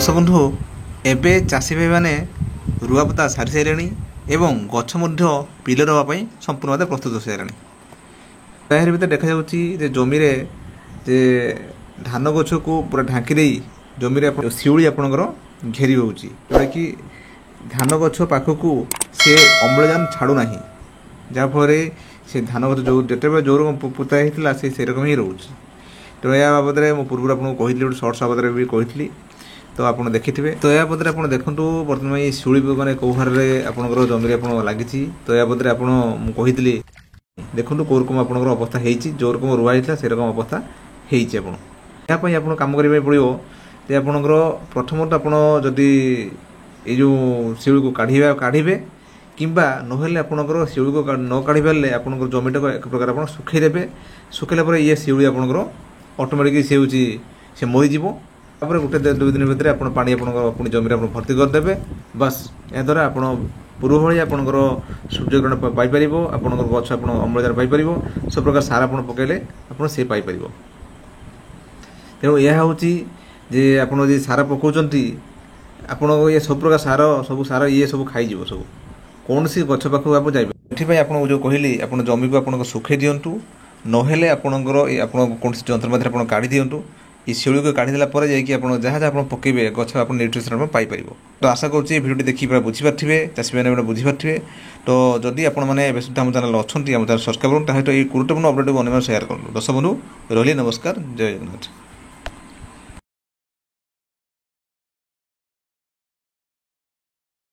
दर्शक बंधु एबे चाषी भाई मैंने रुआपोता सारी सारे एवं गछ पिले रवाई संपूर्ण भाव प्रस्तुत हो सारे ताहर भर देखा जमी जे धान गछ को पूरा ढांकी दे जमी शिउली आपणकर घेरी हो जोटा कि धान गछ पाखक सी अम्लजान छाड़ूना जहाँफल से धान गछ जो जिते जोर पोता होता से रकम ही रोचे। तो यह बाबद में पूर्व आपको कहली गोटे सर्ट्स बाबद भी कही तो आप देखिथे। तो यह बदले आप देखूँ बर्तमान ये शिउली मैंने कौ हार आपंकर जमी लगी। तो यह बदले आपली देखूँ कौ रकम आप अवस्था होती जो रकम रुआ होता से रकम अवस्था होती आप कम करा पड़ो जे आपंकर प्रथम तो आपड़ी यो शिउली को काढ़े किंबा नहेले आपंकर शिउली को न काढ़ी पारे आपंकर जमीटा को एक प्रकार आप सुखईदेवे सुखैला ये शिउली आपंकर ऑटोमेटिक सी हूँ सी मरीज गोटे दुई दिन भितर आप पानी पुणी जमी भर्ती करदे बस याद्वारा आप पूर्व भाई आपंकर सूर्यग्रहण पाइपर आपंकर गछ आप अम्लजान पाइपर सब प्रकार सार आप पकड़े आप पाइपर। तेणु यह हूँ जे आप सार पकाउंट आपन ये सब प्रकार सार सब सार ये सब खाई सब कौन सी गछ पाखक आप जाइए आपको जो कहली आप जमी को आप सुखे दिंतु नहेले आपणकर कौन जंत्र मध्य आप काढ़ी दिंतु ये शिउली को काढ़ीदेला जाकि जहाँ जहाँ पकेबे गछ आप न्यूट्रिशन पाइपर। तो आशा करुँच भिडियो देखी पूरा बुझीपारे चाषी मैंने बुझीपारे। तो जदि आपने सुधा आम चैनल अच्छा आम चैनल सब्सक्राइब करूँ तो ये गुरुत्वपूर्ण अपडेट को अन्य सेयार करूँ। दर्शक बंधु रही नमस्कार जय जगन्नाथ।